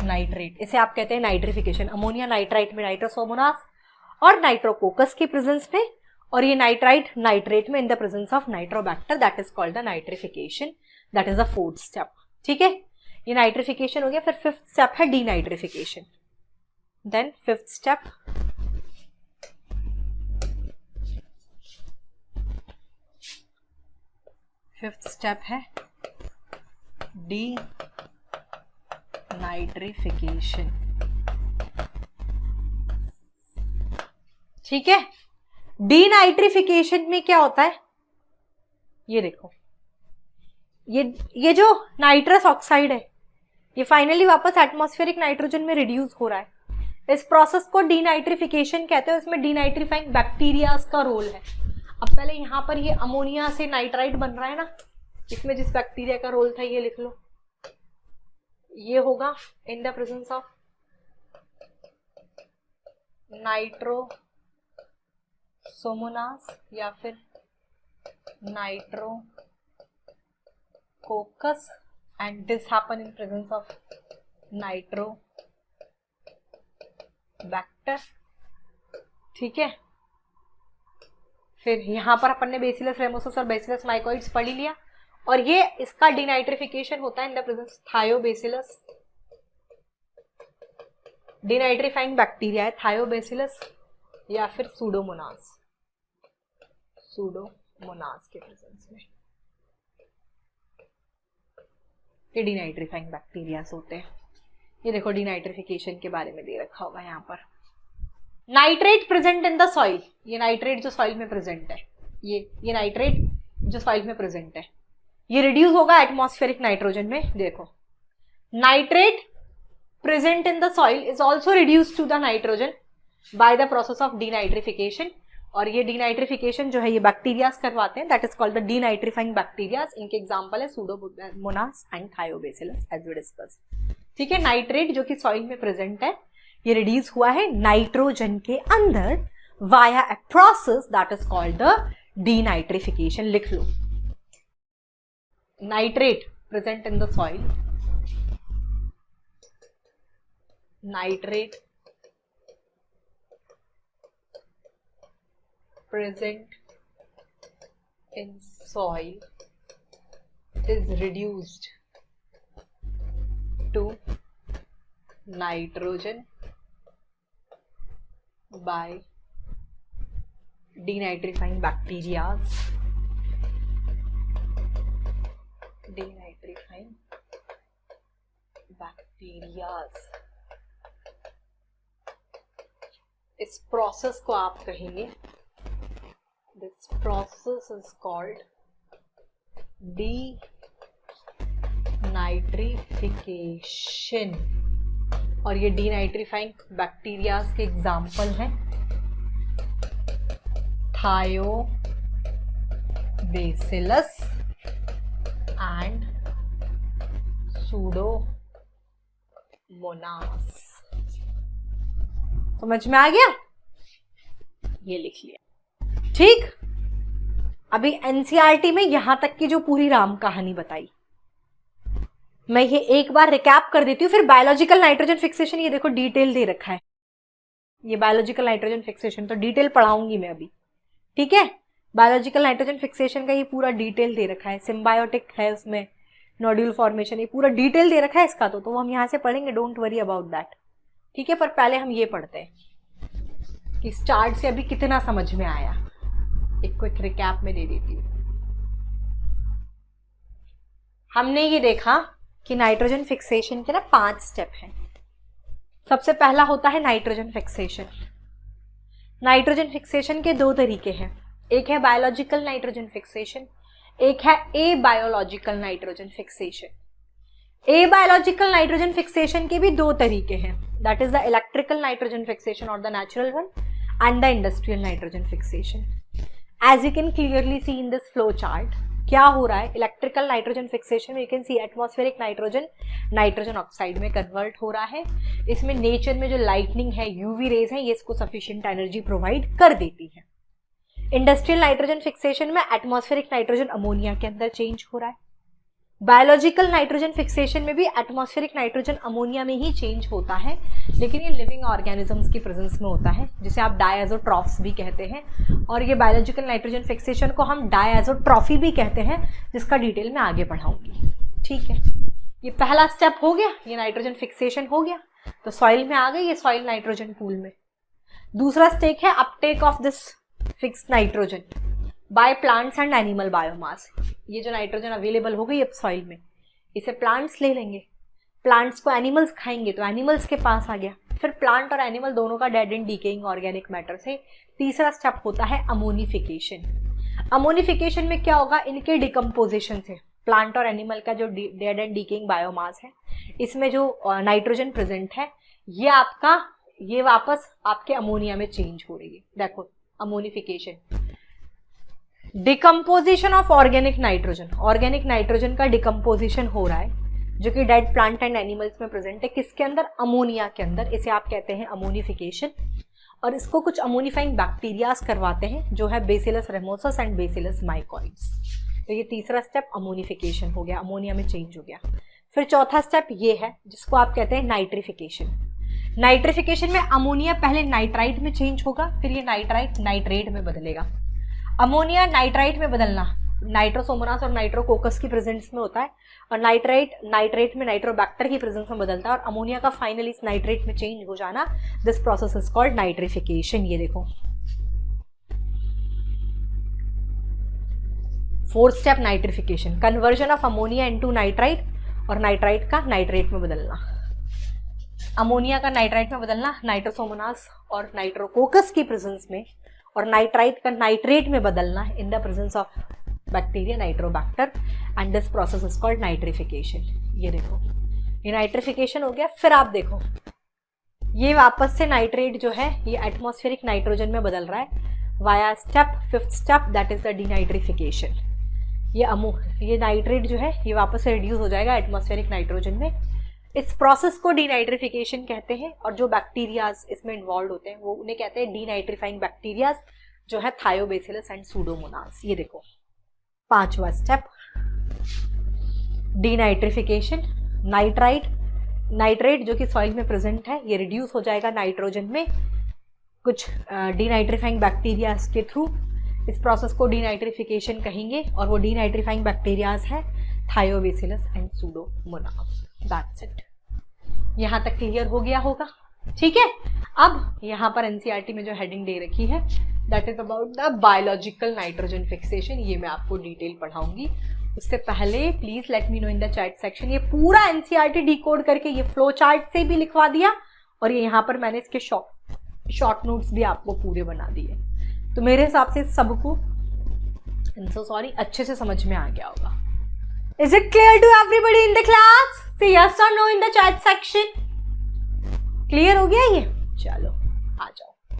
नाइट्रेट, इसे आप कहते हैं नाइट्रिफिकेशन। अमोनिया नाइट्राइट में नाइट्रोसोमोनास और नाइट्रोकोकस के प्रेजेंस में, और ये नाइट्राइट नाइट्रेट में इन the presence of Nitrobacter, that is called the nitrification. That is the fourth step. ठीक है, ये नाइट्रिफिकेशन हो गया। फिर फिफ्थ स्टेप है डीनाइट्रिफिकेशन। देन फिफ्थ स्टेप है डीनाइट्रिफिकेशन। ठीक है, डीनाइट्रिफिकेशन में क्या होता है, ये देखो, ये जो नाइट्रस ऑक्साइड है ये फाइनली वापस एटमॉस्फेरिक नाइट्रोजन में रिड्यूस हो रहा है। इस प्रोसेस को डीनाइट्रिफिकेशन कहते हैं। इसमें डीनाइट्रीफाइंग बैक्टीरियाज का रोल है। अब पहले यहां पर ये अमोनिया से नाइट्राइट बन रहा है ना, इसमें जिस बैक्टीरिया का रोल था ये लिख लो, ये होगा इन द प्रेजेंस ऑफ नाइट्रोसोमोनास या फिर Nitrococcus, and this happen in presence of Nitrobacter. ठीक है, फिर यहां पर अपन ने बेसिलस रेमोसस और बेसिलस माइकोइड्स पढ़ लिया, और ये इसका डीनाइट्रिफिकेशन होता है in the presence Thiobacillus. Denitrifying bacteria है थायोबेसिलस या फिर सूडोमोनास के प्रेजेंस में ये डीनाइट्रीफाइंग बैक्टीरियाज होते हैं। ये देखो डीनाइट्रिफिकेशन के बारे में दे रखा होगा यहाँ पर। Nitrate present in the soil, ये नाइट्रेट जो सॉइल में प्रेजेंट है, ये नाइट्रेट जो सॉइल में प्रेजेंट है ये रिड्यूस होगा एटमॉस्फेरिक नाइट्रोजन में। देखो, nitrate present in the soil is also reduce to the nitrogen by the process of denitrification, और ये डीनाइट्रिफिकेशन जो है ये बैक्टीरियाज करवाते हैं, that is called the denitrifying bacterias. इनके एग्जांपल है Pseudomonas and Thiobacillus as we discussed. ठीक है, नाइट्रेट जो कि सॉइल में प्रेजेंट है ये रिड्यूस हुआ है नाइट्रोजन के अंदर via a process that is called the denitrification. लिख लो, nitrate present in the soil, nitrate present in soil is reduced to nitrogen by denitrifying bacterias. इस प्रोसेस को आप कहेंगे, this process is called denitrification, और ये डीनाइट्रीफाइंग बैक्टीरियाज के example हैं थायोबेसिलस एंड सूडोमोनास। समझ में आ गया? ये लिख लिया। ठीक, अभी एनसीईआरटी में यहां तक की जो पूरी राम कहानी बताई मैं ये एक बार रिकैप कर देती हूँ। फिर बायोलॉजिकल नाइट्रोजन फिक्सेशन ये देखो डिटेल दे रखा है, ये बायोलॉजिकल नाइट्रोजन फिक्सेशन तो डिटेल पढ़ाऊंगी मैं अभी। ठीक है, बायोलॉजिकल नाइट्रोजन फिक्सेशन का ये पूरा डिटेल दे रखा है, सिम्बायोटिक है उसमें, नोड्यूल फॉर्मेशन, ये पूरा डिटेल दे रखा है इसका, तो हम यहाँ से पढ़ेंगे, डोंट वरी अबाउट दैट। ठीक है, पर पहले हम ये पढ़ते हैं कि स्टार्ट से अभी कितना समझ में आया, एक क्विक रिकैप में दे देती हूँ। हमने ये देखा कि नाइट्रोजन फिक्सेशन के ना 5 स्टेप हैं। सबसे पहला होता है नाइट्रोजन फिक्सेशन। नाइट्रोजन फिक्सेशन के 2 तरीके हैं, एक है बायोलॉजिकल नाइट्रोजन फिक्सेशन, एक है abiological nitrogen fixation. Abiological nitrogen fixation के भी 2 तरीके हैं, that is the electrical nitrogen fixation और the natural one, and the industrial nitrogen fixation. As you can clearly see in this flow chart, क्या हो रहा है, electrical nitrogen fixation में you can see atmospheric nitrogen nitrogen oxide में convert हो रहा है। इसमें नेचर में जो लाइटनिंग है, यूवी रेज है, ये इसको सफिशिएंट एनर्जी प्रोवाइड कर देती है। इंडस्ट्रियल नाइट्रोजन फिक्सेशन में एटमॉस्फेरिक नाइट्रोजन अमोनिया के अंदर चेंज हो रहा है। बायोलॉजिकल नाइट्रोजन फिक्सेशन में भी एटमॉस्फेरिक नाइट्रोजन अमोनिया में ही चेंज होता है, लेकिन ये लिविंग ऑर्गेनिजम्स की प्रेजेंस में होता है, जिसे आप डायएज़ोट्रॉफ्स भी कहते हैं। और ये बायोलॉजिकल नाइट्रोजन फिक्सेशन को हम डायएज़ोट्रॉफी भी कहते हैं, जिसका डिटेल में आगे पढ़ाऊंगी। ठीक है, ये पहला स्टेप हो गया, ये नाइट्रोजन फिक्सेशन हो गया, तो सॉइल में आ गई ये सॉइल नाइट्रोजन पूल में। दूसरा स्टेप है Uptake of this fixed nitrogen by plants and animal biomass. ये जो नाइट्रोजन अवेलेबल हो गई अब सॉइल में, इसे प्लांट्स ले लेंगे, प्लांट्स को एनिमल्स खाएंगे तो एनिमल्स के पास आ गया, फिर प्लांट और एनिमल दोनों का dead and decaying organic matter से तीसरा स्टेप होता है अमोनिफिकेशन। अमोनिफिकेशन में क्या होगा, इनके डिकम्पोजिशन से प्लांट और एनिमल का जो डेड एंड डीकेइंग बायोमास है, इसमें जो नाइट्रोजन प्रेजेंट है ये वापस आपके अमोनिया में चेंज हो रही है। देखो ammonification, decomposition of organic nitrogen का डिकम्पोजिशन हो रहा है जो कि डेड प्लांट एंड एनिमल्स में प्रेजेंट है, किसके अंदर, अमोनिया के अंदर। इसे आप कहते हैं अमोनिफिकेशन, और इसको कुछ अमोनिफाइंग बैक्टीरियाज करवाते हैं जो है बेसिलस रेमोसस एंड बेसिलस माइकोइड्स। तो ये तीसरा स्टेप अमोनिफिकेशन हो गया, अमोनिया में चेंज हो गया। फिर चौथा स्टेप ये है जिसको आप कहते हैं नाइट्रिफिकेशन। नाइट्रिफिकेशन में अमोनिया पहले नाइट्राइट में चेंज होगा, फिर ये नाइट्राइट नाइट्रेट में बदलेगा। अमोनिया नाइट्राइट में बदलना नाइट्रोसोमोनास और नाइट्रोकोकस की प्रेजेंस में होता है, और नाइट्रेट में नाइट्रोबैक्टर की प्रेजेंस में बदलता है, और अमोनिया का फाइनली इस नाइट्रेट में चेंज हो जाना, this process is called nitrification. ये देखो fourth step nitrification, conversion of ammonia into nitrite, और नाइट्राइट का नाइट्रेट में बदलना, अमोनिया का नाइट्राइट में बदलना नाइट्रोसोमोनास और नाइट्रोकोकस की प्रेजेंस में, और नाइट्राइट का नाइट्रेट में बदलना इन the presence of bacteria Nitrobacter, and this process is called nitrification. ये देखो ये नाइट्रिफिकेशन हो गया। फिर आप देखो ये वापस से नाइट्रेट जो है ये एटमॉस्फेरिक नाइट्रोजन में बदल रहा है via step, fifth step, that is the denitrification. ये नाइट्रेट जो है ये वापस से रिड्यूस हो जाएगा एटमॉस्फेरिक नाइट्रोजन में। इस प्रोसेस को डीनाइट्रिफिकेशन कहते हैं, और जो बैक्टीरियाज इसमें इन्वॉल्व होते हैं वो उन्हें कहते हैं डीनाइट्रीफाइंग बैक्टीरियाज, जो है थायोबैसिलस एंड सूडोमोनास। ये देखो पांचवा स्टेप डीनाइट्रिफिकेशन। नाइट्रेट जो कि सॉइल में प्रेजेंट है ये रिड्यूस हो जाएगा नाइट्रोजन में कुछ डीनाइट्रीफाइंग बैक्टीरियाज के थ्रू। इस प्रोसेस को डीनाइट्रिफिकेशन कहेंगे, और वो डीनाइट्रीफाइंग बैक्टीरियाज है Thiobacillus and Pseudomonas. That's it. यहाँ तक क्लियर हो गया होगा, ठीक है। अब यहाँ पर एनसीईआरटी में जो हेडिंग दे रखी है that is about the biological nitrogen fixation, ये मैं आपको डिटेल पढ़ाऊंगी। उससे पहले please let me know in the chat section. ये पूरा एनसीईआरटी डिकोड करके ये फ्लो चार्ट से भी लिखवा दिया, और ये यहाँ पर मैंने इसके शॉर्ट नोट्स भी आपको पूरे बना दिए। तो मेरे हिसाब से सबको सॉरी अच्छे से समझ में आ गया होगा। Is it clear to everybody in the class? Say yes or no in the chat section. Clear हो गया ये? चलो आ जाओ।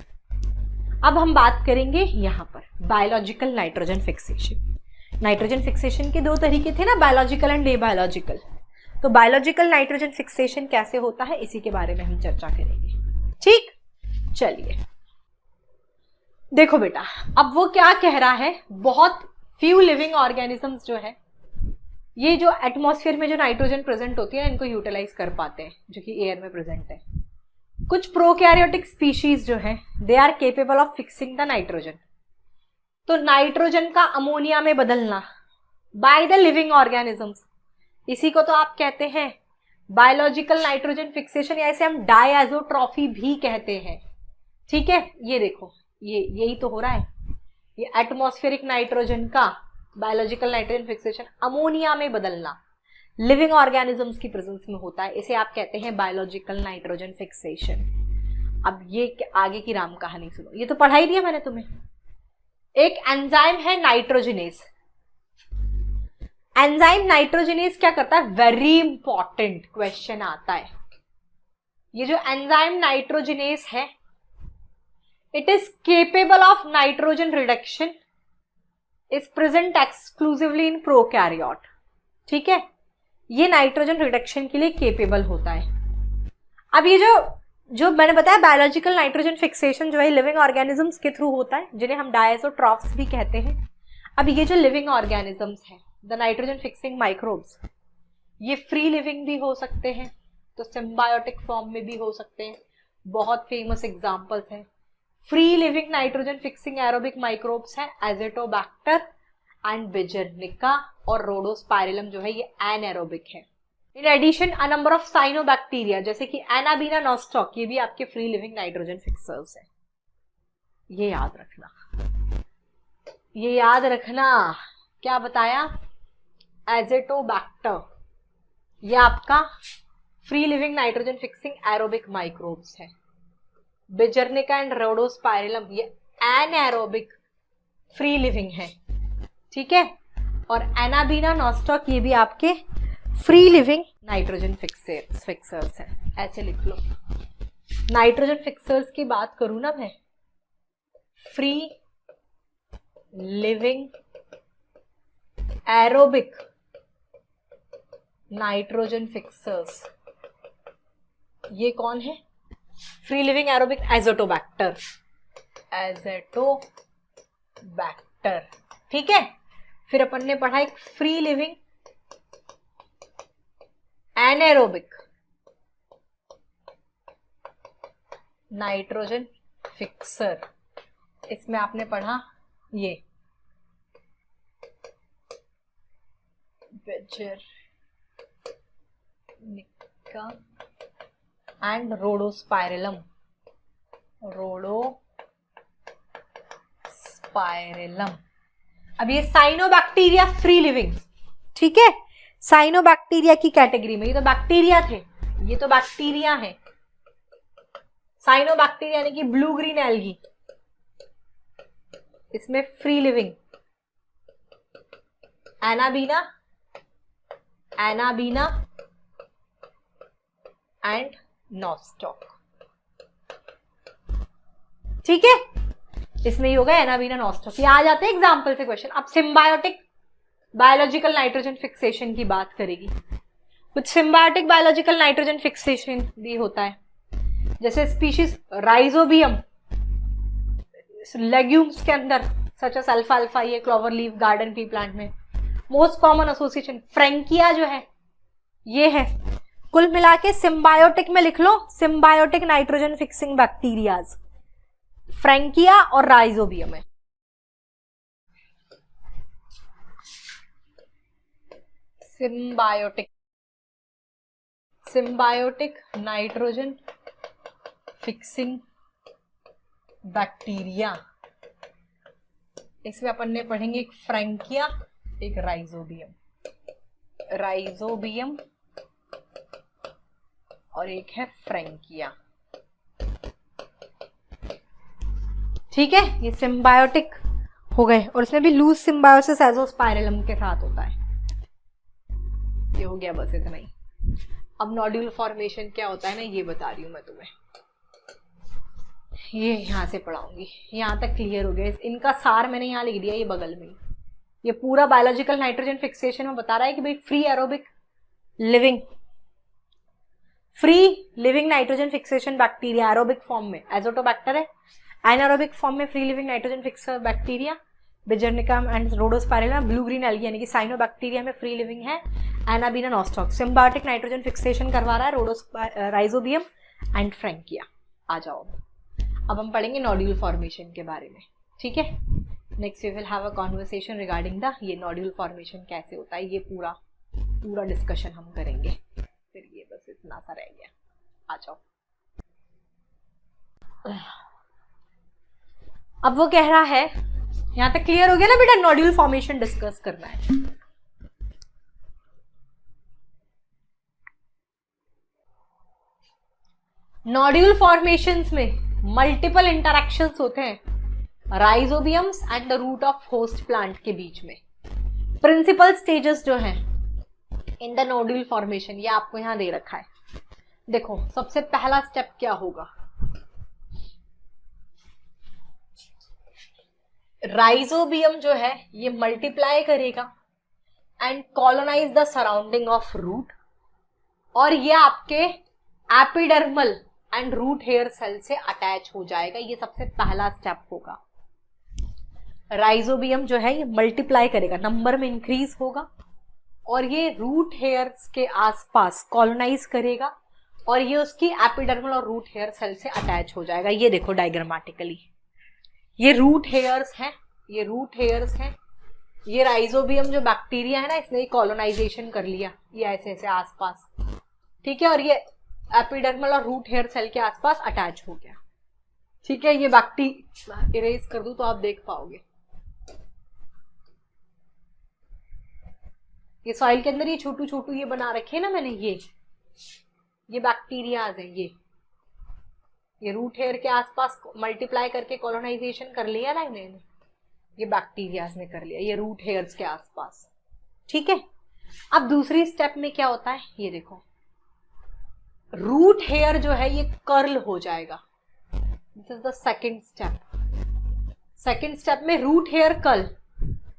अब हम बात करेंगे यहाँ पर biological nitrogen fixation. Nitrogen fixation के दो तरीके थे ना, बायोलॉजिकल एंड एबायोलॉजिकल। तो बायोलॉजिकल नाइट्रोजन फिक्सेशन कैसे होता है इसी के बारे में हम चर्चा करेंगे। ठीक, चलिए देखो बेटा, अब वो क्या कह रहा है, बहुत फ्यू लिविंग ऑर्गेनिजम्स जो है ये जो एटमॉस्फेयर में जो नाइट्रोजन प्रेजेंट होती है इनको यूटिलाइज कर पाते हैं जो कि एयर में प्रेजेंट है। कुछ प्रोकैरियोटिक स्पीशीज जो है they are capable of fixing the nitrogen. तो नाइट्रोजन का अमोनिया में बदलना बाय द लिविंग ऑर्गेनिजम्स, इसी को तो आप कहते हैं बायोलॉजिकल नाइट्रोजन फिक्सेशन, या इसे हम डायएज़ोट्रॉफी भी कहते हैं। ठीक है, ये देखो यही तो हो रहा है, ये एटमॉस्फेरिक नाइट्रोजन का बायोलॉजिकल नाइट्रोजन फिक्सेशन अमोनिया में बदलना लिविंग ऑर्गेनिजम्स की प्रेजेंस में होता है, इसे आप कहते हैं बायोलॉजिकल नाइट्रोजन फिक्सेशन। अब ये आगे की राम कहानी सुनो, ये तो पढ़ाई दिया मैंने तुम्हें। एक एंजाइम है नाइट्रोजिनेज। एंजाइम नाइट्रोजिनेज क्या करता है, वेरी इंपॉर्टेंट क्वेश्चन आता है। ये जो एंजाइम नाइट्रोजिनेज है it is capable of nitrogen reduction, is present exclusively in prokaryote. ठीक है, ये नाइट्रोजन रिडक्शन के लिए केपेबल होता है। अब ये जो मैंने बताया बायोलॉजिकल नाइट्रोजन फिक्सेशन जो है लिविंग ऑर्गेनिजम्स के थ्रू होता है, जिन्हें हम डायएज़ोट्रॉफ्स भी कहते हैं। अब ये जो लिविंग ऑर्गेनिजम्स हैं द नाइट्रोजन फिक्सिंग माइक्रोब्स, ये फ्री लिविंग भी हो सकते हैं तो सिम्बायोटिक फॉर्म में भी हो सकते हैं। बहुत फेमस एग्जांपल्स हैं free living nitrogen fixing aerobic microbes हैं एजेटोबैक्टर एंड बिजर्निका, और रोडोस्पाइरलम जो है ये एनएरोबिक है। In addition a number of cyanobacteria जैसे कि एनाबीना नॉस्टॉक, ये भी आपके फ्री लिविंग नाइट्रोजन फिक्सर्स है। ये याद रखना, ये याद रखना। क्या बताया? एजेटोबैक्टर ये आपका free living nitrogen fixing aerobic microbes है। बिजर्निका एंड रोडोस्पाइरलम ये एनएरोबिक फ्री लिविंग है, ठीक है। और एनाबीना नॉस्टॉक ये भी आपके फ्री लिविंग नाइट्रोजन फिक्सर्स हैं, ऐसे लिख लो। नाइट्रोजन फिक्सर्स की बात करूं ना मैं, free living aerobic nitrogen fixers, ये कौन है? Free living aerobic Azotobacter, Azotobacter, ठीक है। फिर अपन ने पढ़ा एक free living anaerobic nitrogen fixer, इसमें आपने पढ़ा ये बिजर्निका एंड रोडोस्पाइरलम, रोडोस्पाइरलम। अब ये साइनोबैक्टीरिया फ्री लिविंग, ठीक है, साइनोबैक्टीरिया की कैटेगरी में। ये तो बैक्टीरिया थे, ये तो बैक्टीरिया है। साइनोबैक्टीरिया यानी कि ब्लू ग्रीन एल्गी, इसमें free living anabaena and nostoc, ठीक है। इसमें ही होगा एनाबीना नॉस्टॉक। ये आ जाते हैं एग्जाम्पल से क्वेश्चन। अब सिम्बायोटिक बायोलॉजिकल नाइट्रोजन फिक्सेशन की बात करेगी। कुछ सिम्बायोटिक बायोलॉजिकल नाइट्रोजन फिक्सेशन भी होता है, जैसे स्पीशीज राइजोबियम लेग्यूम्स के अंदर, सच एस अल्फा अल्फा, ये clover leaf garden pea plant में। मोस्ट कॉमन एसोसिएशन फ्रैंकिया जो है ये है। कुल मिला के सिम्बायोटिक में लिख लो symbiotic nitrogen fixing bacterias, Frankia और राइजोबियम है। सिम्बायोटिक नाइट्रोजन फिक्सिंग बैक्टीरिया, इसमें अपन ने पढ़ेंगे एक फ्रैंकिया एक राइजोबियम और एक है फ्रैंकिया, ठीक है। ये सिम्बायोटिक हो गए, और इसमें भी लूज सिम्बायोसिस एजोस्पाइरलम के साथ होता है। ये हो गया, बस इतना ही। अब नोड्यूल फॉर्मेशन क्या होता है ना, ये बता रही हूं मैं तुम्हें। ये यहां से पढ़ाऊंगी, यहां तक क्लियर हो गया। इनका सार मैंने यहां लिख दिया, ये बगल में। ये पूरा बायोलॉजिकल नाइट्रोजन फिक्सेशन में बता रहा है कि भाई free aerobic living nitrogen fixation bacteria aerobic form में एजोटोबैक्टर है, एनारोबिक फॉर्म में free living nitrogen fixer bacteria Beijerinckia and Rhodospirillum, blue green algae यानी कि साइनोबैक्टीरिया में फ्री लिविंग है Anabaena Nostoc. Symbiotic nitrogen fixation करवा रहा है राइजोबियम एंड फ्रैंकिया। आ जाओ, अब हम पढ़ेंगे नोड्यूल फॉर्मेशन के बारे में, ठीक है। Next we will have a conversation regarding the ये नोड्यूल फॉर्मेशन कैसे होता है, ये पूरा डिस्कशन हम करेंगे। फिर ये बस इतना सा रह गया, आ जाओ। अब वो कह रहा है, यहां तक क्लियर हो गया ना बेटा, नोड्यूल फॉर्मेशन डिस्कस करना है। नोड्यूल फॉर्मेशंस में मल्टीपल इंटरैक्शंस होते हैं Rhizobiums and the root of host plant के बीच में। प्रिंसिपल स्टेजेस जो हैं इन द नोड्यूल फॉर्मेशन, ये आपको यहां दे रखा है। देखो, सबसे पहला स्टेप क्या होगा, राइजोबियम जो है ये मल्टीप्लाई करेगा and colonise the surrounding of root, और ये आपके epidermal and root hair cell से अटैच हो जाएगा। ये सबसे पहला स्टेप होगा। राइजोबियम जो है ये मल्टीप्लाई करेगा, नंबर में इंक्रीज होगा और ये रूट हेयर्स के आसपास कॉलोनाइज करेगा और ये उसकी एपिडर्मल और रूट हेयर सेल से अटैच हो जाएगा। ये देखो डायग्रामेटिकली, ये रूट हेयर्स हैं, ये रूट हेयर्स हैं, ये राइजोबियम जो बैक्टीरिया है ना, इसने कॉलोनाइजेशन कर लिया, ये ऐसे ऐसे आसपास, ठीक है, और ये एपिडर्मल और रूट हेयर सेल के आसपास अटैच हो गया, ठीक है। ये बैक्टीरिया इरेज कर दूं तो आप देख पाओगे, ये सॉइल के अंदर ये छोटू छोटू ये बना रखे हैं ना मैंने, ये बैक्टीरियाज है, ये रूट हेयर के आसपास मल्टीप्लाई करके कॉलोनाइजेशन कर लिया ना इन्होंने, ये बैक्टीरियाज ने कर लिया, ये रूट हेयर्स के आसपास, ठीक है। अब दूसरी स्टेप में क्या होता है, ये देखो, रूट हेयर जो है ये कर्ल हो जाएगा, this is the second step. Second step में रूट हेयर कर्ल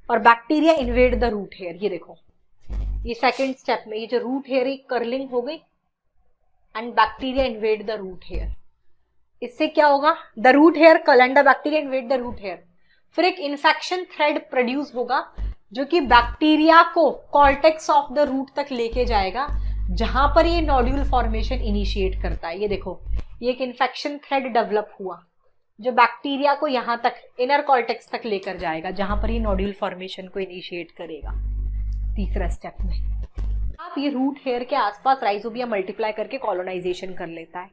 और bacteria invade the root hair, ये देखो, ये सेकेंड स्टेप में ये जो रूट हेयर है कर्लिंग हो गई and bacteria invade the root hair. इससे क्या होगा, the root hair curl and the bacteria invade the root hair. फिर एक इन्फेक्शन थ्रेड प्रोड्यूस होगा जो कि बैक्टीरिया को कॉर्टेक्स ऑफ द रूट तक लेके जाएगा, जहां पर ये नोड्यूल फॉर्मेशन इनिशिएट करता है। ये देखो, ये एक इन्फेक्शन थ्रेड डेवलप हुआ जो बैक्टीरिया को यहां तक इनर कॉर्टेक्स तक लेकर जाएगा, जहां पर ये नोड्यूल फॉर्मेशन को इनिशिएट करेगा। तीसरा स्टेप में आप ये रूट हेयर के आसपास राइजोबियम मल्टीप्लाई करके कॉलोनाइजेशन कर लेता है।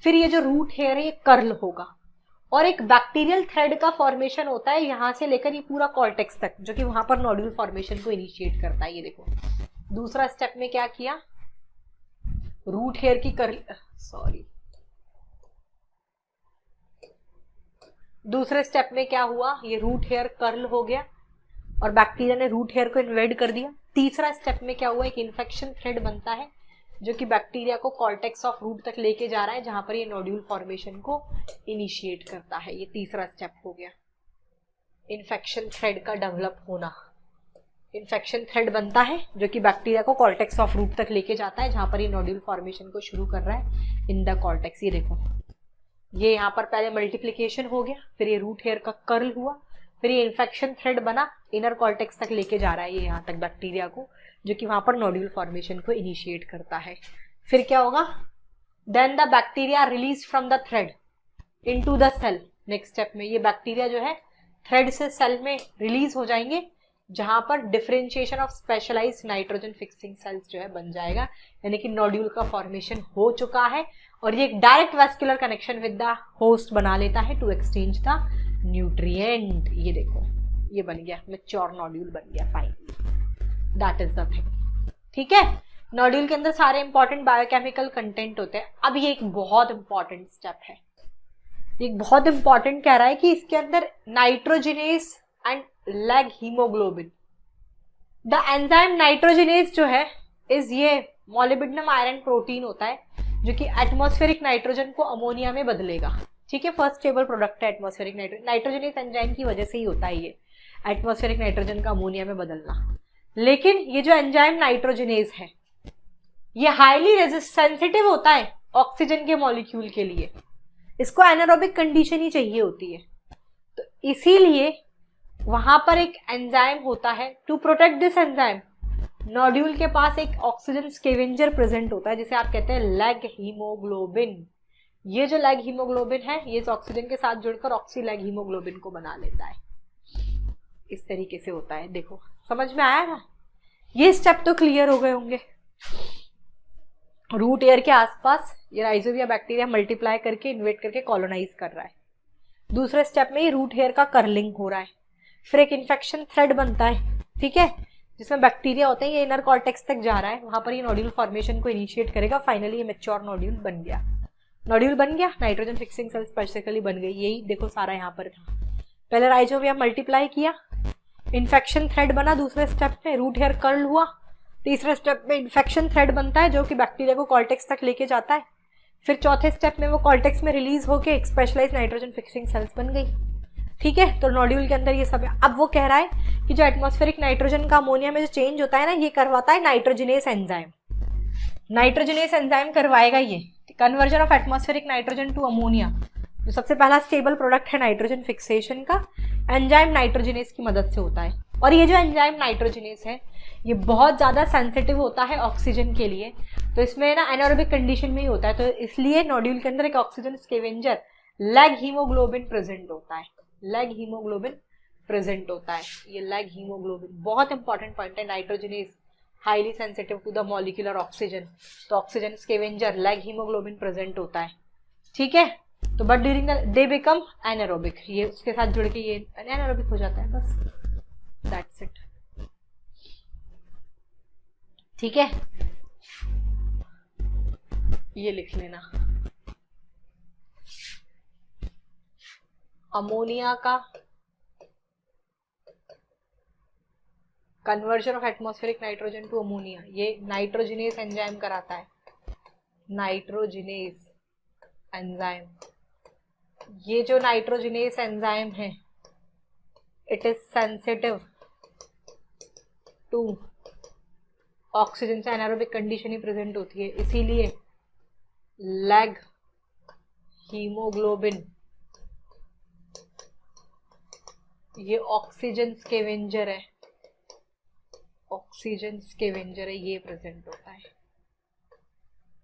फिर ये जो रूट हेयर है ये कर्ल होगा और एक बैक्टीरियल थ्रेड का फॉर्मेशन होता है यहां से लेकर ये पूरा कॉर्टेक्स तक, जो कि वहां पर नोड्यूल फॉर्मेशन को इनिशिएट करता है। ये देखो, दूसरा स्टेप में क्या किया, रूट हेयर की दूसरे स्टेप में क्या हुआ, ये रूट हेयर कर्ल हो गया और बैक्टीरिया ने रूट हेयर को इन्वेड कर दिया। तीसरा स्टेप में क्या हुआ, एक इन्फेक्शन थ्रेड बनता है जो कि बैक्टीरिया को कॉर्टेक्स ऑफ रूट तक लेके जा रहा है, जहां पर ये नोड्यूल फॉर्मेशन को इनिशिएट करता है। ये तीसरा स्टेप हो गया, इन्फेक्शन थ्रेड का डेवलप होना। इन्फेक्शन थ्रेड बनता है जो कि बैक्टीरिया को कॉर्टेक्स ऑफ रूट तक लेके जाता है, जहां पर ये नोड्यूल फॉर्मेशन को शुरू कर रहा है इन द कॉर्टेक्स। ये देखो, ये यहाँ पर पहले मल्टीप्लीकेशन हो गया, फिर ये रूट हेयर का कर्ल हुआ, फिर ये इन्फेक्शन थ्रेड बना, इनर कॉर्टेक्स तक लेके जा रहा है ये यहाँ तक बैक्टीरिया को, जो कि वहां पर नोड्यूल फॉर्मेशन को इनिशिएट करता है। फिर क्या होगा, then the bacteria release from the thread into the cell. Next step में ये बैक्टीरिया जो है थ्रेड से सेल में रिलीज हो जाएंगे, जहां पर differentiation of specialised nitrogen fixing cells जो है बन जाएगा, यानी कि नोड्यूल का फॉर्मेशन हो चुका है और ये एक direct vascular connection with the host बना लेता है टू एक्सचेंज द न्यूट्रिएंट। ये देखो, ये बन गया मैच्योर नोड्यूल बन गया finally, that is the thing, ठीक है। नोड्यूल के अंदर सारे इंपॉर्टेंट बायोकेमिकल कंटेंट होते हैं। अब ये एक बहुत इंपॉर्टेंट स्टेप है, एक बहुत इंपॉर्टेंट कह रहा है कि इसके अंदर nitrogenous and lag haemoglobin, the enzyme nitrogenous जो है इस ये मोलिब्डेनम आयरन प्रोटीन होता है जो कि एटमॉस्फेरिक नाइट्रोजन को अमोनिया में बदलेगा, ठीक है। फर्स्ट स्टेबल प्रोडक्ट है एटमॉस्फेरिक नाइट्रोजन, नाइट्रोजिनेस एंजाइम की वजह से ही होता है ये एटमॉस्फेरिक नाइट्रोजन का अमोनिया में बदलना। लेकिन ये जो एंजाइम नाइट्रोजिनेस है ये हाईली सेंसिटिव होता है ऑक्सीजन के मॉलिक्यूल के लिए, इसको एनारोबिक कंडीशन ही चाहिए होती है, तो इसीलिए वहां पर एक एंजाइम होता है। To protect this enzyme, nodule के पास एक ऑक्सीजन स्केवेंजर प्रेजेंट होता है जिसे आप कहते हैं लैग हीमोग्लोबिन। ये जो लैग हीमोग्लोबिन है ये इस ऑक्सीजन के साथ जुड़कर ऑक्सी लैग हीमोग्लोबिन को बना लेता है। इस तरीके से होता है, देखो समझ में आया ना। ये स्टेप तो क्लियर हो गए होंगे। रूट एयर के आसपास ये राइजोबियम बैक्टीरिया मल्टीप्लाई करके इन्वेट करके कॉलोनाइज कर रहा है। दूसरे स्टेप में ये रूट हेयर का कर्लिंग हो रहा है। फिर एक इन्फेक्शन थ्रेड बनता है, ठीक है, जिसमें बैक्टीरिया होते हैं, ये इनर कॉर्टेक्स तक जा रहा है, वहां पर ये नोड्यूल फॉर्मेशन को इनिशिएट करेगा। फाइनली ये मैच्योर नोड्यूल बन गया, नोड्यूल बन गया, नाइट्रोजन फिक्सिंग सेल्स स्पेसिफिकली बन गई। यही देखो सारा यहाँ पर था। पहले राइजोबियम मल्टीप्लाई किया, इन्फेक्शन थ्रेड बना, दूसरे स्टेप में रूट हेयर कर्ल हुआ, तीसरे स्टेप में इन्फेक्शन थ्रेड बनता है जो कि बैक्टीरिया को कॉर्टेक्स तक लेके जाता है। फिर चौथे स्टेप में वो कॉर्टेक्स में रिलीज होकर एक स्पेशलाइज्ड नाइट्रोजन फिक्सिंग सेल्स बन गई, ठीक है। तो नोड्यूल के अंदर ये सब है। अब वो कह रहा है कि जो एटमॉस्फेरिक नाइट्रोजन का अमोनिया में जो चेंज होता है ना, ये करवाता है नाइट्रोजिनेस एंजाइम। नाइट्रोजिनेस एंजाइम करवाएगा ये conversion of atmospheric nitrogen to ammonia, जो सबसे पहला स्टेबल प्रोडक्ट है नाइट्रोजन फिक्सेशन का। एंजाइम नाइट्रोजिनेस की मदद से होता है। और ये जो एंजाइम नाइट्रोजिनेस है ये बहुत ज़्यादा सेंसिटिव होता है ऑक्सीजन के लिए, तो इसमें ना एनारोबिक कंडीशन में ही होता है, तो इसलिए नोड्यूल के अंदर एक oxygen scavenger leghaemoglobin present होता है। लैग हीमोग्लोबिन प्रेजेंट होता है, ये लैग हीमोग्लोबिन बहुत इंपॉर्टेंट पॉइंट है। Nitrogenase highly sensitive to the molecular oxygen, तो oxygen scavenger leghaemoglobin present होता है, ठीक है। तो but during the they become anaerobic, ये उसके साथ जुड़ के ये एनारोबिक हो जाता है, बस दैट्स इट, ठीक है। ये लिख लेना, अमोनिया का conversion of atmospheric nitrogen to ammonia, ये नाइट्रोजिनेस एंजाइम कराता है। नाइट्रोजिनेस एंजाइम, ये जो नाइट्रोजिनेस एंजाइम है it is sensitive to oxygen से एनारोबिक कंडीशन ही प्रेजेंट होती है, इसीलिए लैग हीमोग्लोबिन ये ऑक्सीजन स्कैवेंजर है, ऑक्सीजन स्कैवेंजर है, ये प्रेजेंट होता है।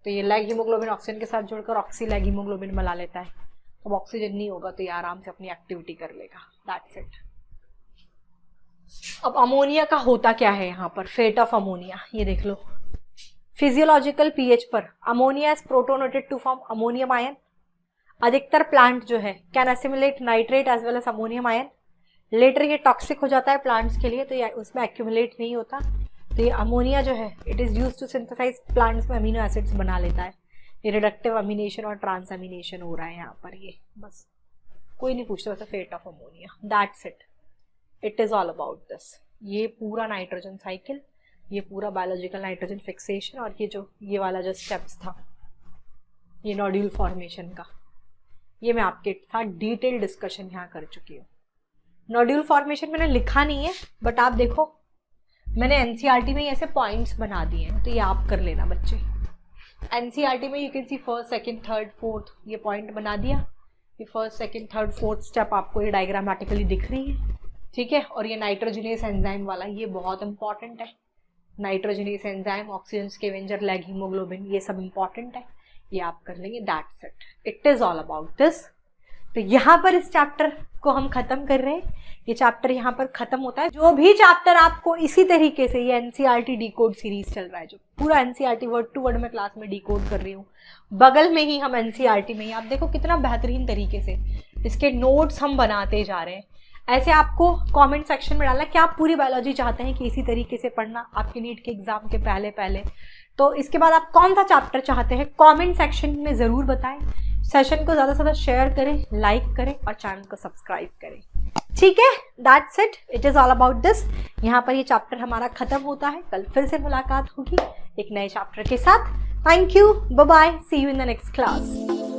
तो ये लैग हीमोग्लोबिन ऑक्सीजन के साथ जुड़कर ऑक्सी लैग हीमोग्लोबिन बना लेता है। अब ऑक्सीजन नहीं होगा तो ये आराम से अपनी एक्टिविटी कर लेगा, दैट्स इट। अब अमोनिया का होता क्या है यहाँ पर, फेट ऑफ अमोनिया, ये देख लो। फिजियोलॉजिकल पीएच पर ammonia is protonated to form ammonium ion. अधिकतर प्लांट जो है can assimilate nitrate as well as ammonium ion. Latter ये टॉक्सिक हो जाता है प्लांट्स के लिए, तो ये उसमें एक्यूमुलेट नहीं होता। तो ये अमोनिया जो है it is use to synthesise plants में अमीनो एसिड्स बना लेता है। ये रिडक्टिव अमीनेशन और ट्रांस अमीनेशन हो रहा है यहाँ पर, ये बस कोई नहीं पूछता वैसे fate of ammonia, that's it, it is all about this. ये पूरा नाइट्रोजन साइकिल, ये पूरा बायोलॉजिकल नाइट्रोजन फिक्सेशन, और ये वाला जो स्टेप्स था ये नोड्यूल फॉर्मेशन का, ये मैं आपके साथ डिटेल डिस्कशन यहाँ कर चुकी हूँ। नोड्यूल फॉर्मेशन मैंने लिखा नहीं है, बट आप देखो मैंने एनसीईआरटी में ऐसे पॉइंट्स बना दिए हैं, तो ये आप कर लेना बच्चे। एनसीईआरटी में you can C first second third fourth, ये पॉइंट बना दिया। ये first second third fourth step आपको ये डायग्रामेटिकली दिख रही है, ठीक है। और ये नाइट्रोजिनेस एंजाइम वाला ये बहुत इंपॉर्टेंट है। Nitrogenase enzyme, oxygen scavenger, leghaemoglobin, ये सब इंपॉर्टेंट है, ये आप कर लेंगे, that's it, it is all about this. तो यहाँ पर इस चैप्टर को हम खत्म कर रहे हैं, ये चैप्टर यहाँ पर खत्म होता है। जो भी चैप्टर आपको इसी तरीके से, ये एनसीईआरटी डिकोड सीरीज चल रहा है, जो पूरा एनसीईआरटी वर्ड टू वर्ड में क्लास में डिकोड कर रही हूँ, बगल में ही हम एनसीईआरटी में ही, आप देखो कितना बेहतरीन तरीके से इसके नोट्स हम बनाते जा रहे हैं। ऐसे आपको कमेंट सेक्शन में डालना कि आप पूरी बायोलॉजी चाहते हैं कि इसी तरीके से पढ़ना आपके नीट के एग्जाम के पहले, तो इसके बाद आप कौन सा चैप्टर चाहते हैं कमेंट सेक्शन में ज़रूर बताएं। सेशन को ज़्यादा से ज़्यादा शेयर करें, लाइक करें और चैनल को सब्सक्राइब करें, ठीक है। That's it, it is all about this. यहाँ पर ये चैप्टर हमारा खत्म होता है, कल फिर से मुलाकात होगी एक नए चैप्टर के साथ। Thank you, bye bye, see you in the next class.